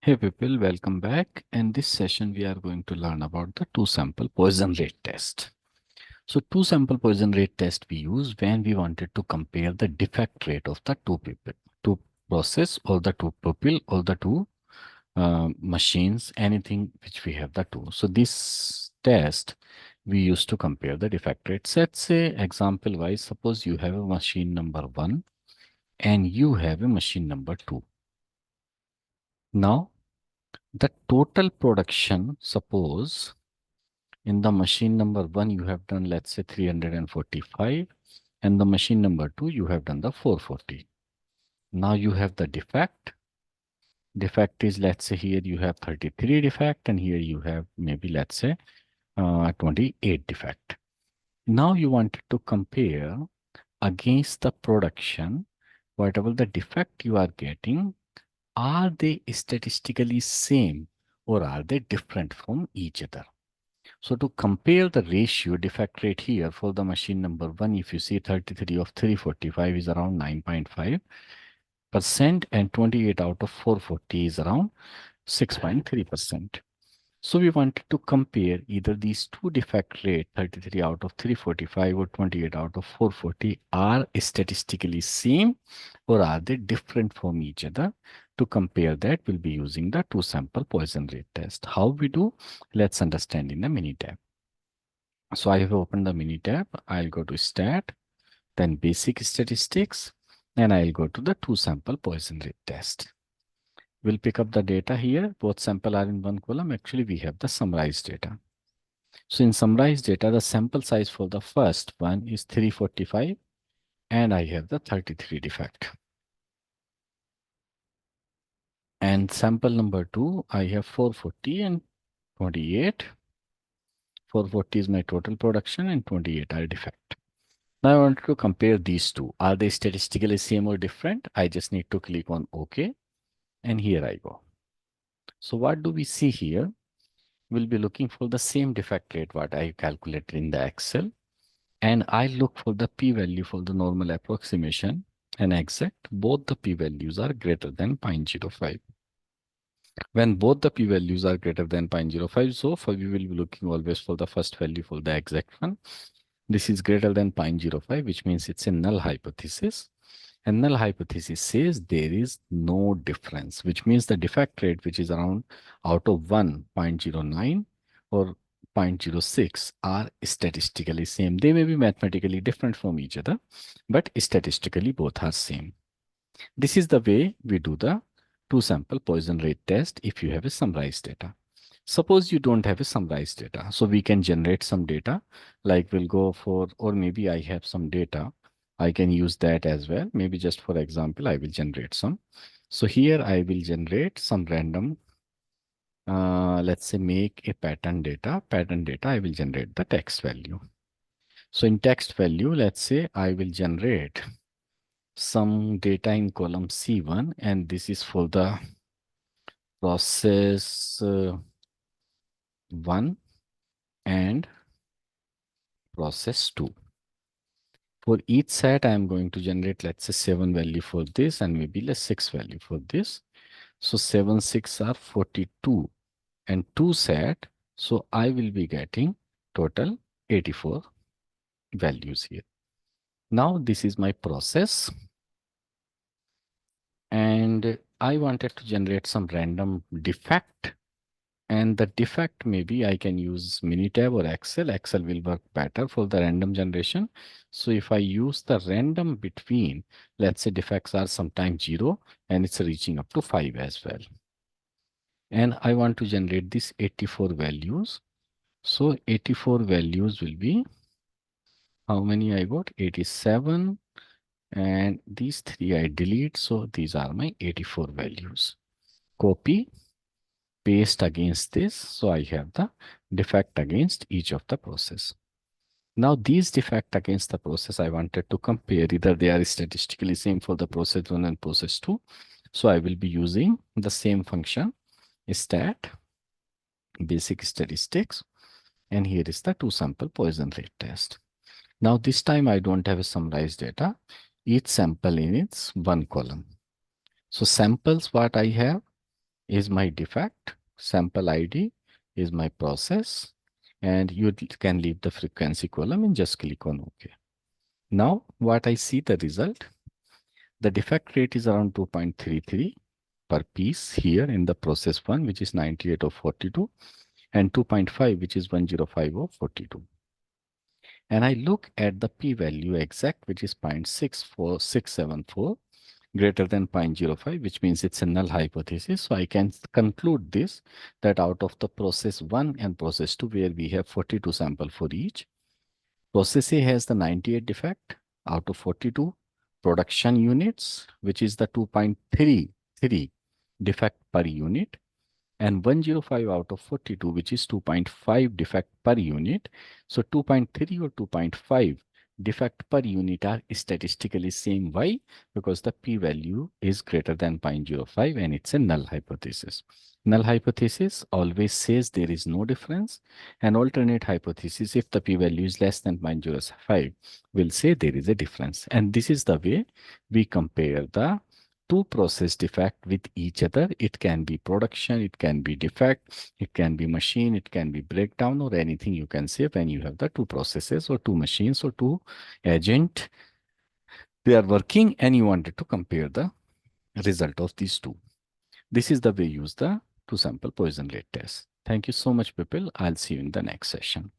Hey people, welcome back. In this session, we are going to learn about the two-sample Poisson rate test. So two-sample Poisson rate test we use when we wanted to compare the defect rate of the two process or the two people or the two machines, anything which we have the two. So this test we used to compare the defect rates. Let's say example wise, suppose you have a machine number 1 and you have a machine number 2. Now the total production, suppose in the machine number 1 you have done, let's say 345, and the machine number 2 you have done the 440. Now you have the defect. Defect is, let's say here you have 33 defect and here you have maybe, let's say 28 defect. Now you wanted to compare against the production, whatever the defect you are getting, are they statistically same or are they different from each other? So to compare the ratio defect rate here for the machine number 1, if you see 33 of 345 is around 9.5% and 28 out of 440 is around 6.3%. So we wanted to compare either these two defect rate 33 out of 345 or 28 out of 440 are statistically same or are they different from each other. To compare that, we'll be using the two sample Poisson rate test. How we do? Let's understand in the mini tab. So I have opened the mini tab. I'll go to stat, then basic statistics, and I'll go to the two sample Poisson rate test. We'll pick up the data here. Both sample are in one column. Actually, we have the summarized data. So in summarized data, the sample size for the first one is 345, and I have the 33 defect. And sample number 2, I have 440 and 28. 440 is my total production and 28 are defect. Now I want to compare these two. Are they statistically same or different? I just need to click on OK. And here I go. So what do we see here? We'll be looking for the same defect rate what I calculated in the Excel. And I look for the p-value for the normal approximation and exact. Both the p-values are greater than 0.05. When both the p-values are greater than 0.05, so we will be looking always for the first value for the exact one. This is greater than 0.05, which means it's a null hypothesis. And null hypothesis says there is no difference, which means the defect rate, which is around out of 1.09 or 0.06 are statistically same. They may be mathematically different from each other, but statistically both are same. This is the way we do the two sample Poisson rate test if you have a summarized data. Suppose you don't have a summarized data. So we can generate some data, like we'll go for, or maybe I have some data. I can use that as well. Maybe just for example, I will generate some. So here I will generate some random, let's say make a pattern data. Pattern data, I will generate the text value. So in text value, let's say I will generate some data in column C1, and this is for the process 1 and process 2. For each set, I am going to generate, let's say 7 value for this and maybe let's 6 value for this. So 7, 6 are 42 and 2 set. So I will be getting total 84 values here. Now this is my process. And I wanted to generate some random defect. And the defect, maybe I can use Minitab or Excel. Excel will work better for the random generation. So if I use the random between, let's say defects are sometimes 0 and it's reaching up to 5 as well. And I want to generate these 84 values. So 84 values will be, how many I got? 87. And these 3 I delete. So these are my 84 values. Copy. Paste against this. So I have the defect against each of the process. Now these defect against the process, I wanted to compare either they are statistically same for the process 1 and process 2. So I will be using the same function, stat, basic statistics, and here is the two sample Poisson rate test. Now this time I don't have a summarized data. Each sample in its one column. So samples what I have, is my defect, sample ID is my process, and you can leave the frequency column and just click on OK. Now, what I see the result, the defect rate is around 2.33 per piece here in the process 1, which is 98 of 42, and 2.5, which is 105 of 42. And I look at the p-value exact, which is 0.64674, greater than 0.05, which means it's a null hypothesis. So I can conclude this, that out of the process 1 and process 2, where we have 42 sample for each, process A has the 98 defect out of 42 production units, which is the 2.33 defect per unit, and 105 out of 42, which is 2.5 defect per unit. So 2.3 or 2.5 defect per unit are statistically same. Why? Because the p-value is greater than 0.05 and it's a null hypothesis. Null hypothesis always says there is no difference. An alternate hypothesis, if the p-value is less than 0.05, will say there is a difference. And this is the way we compare the two process defect with each other. It can be production, it can be defect, it can be machine, it can be breakdown, or anything you can say when you have the two processes or two machines or two agent. They are working and you wanted to compare the result of these two. This is the way you use the two sample Poisson rate test. Thank you so much, people. I'll see you in the next session.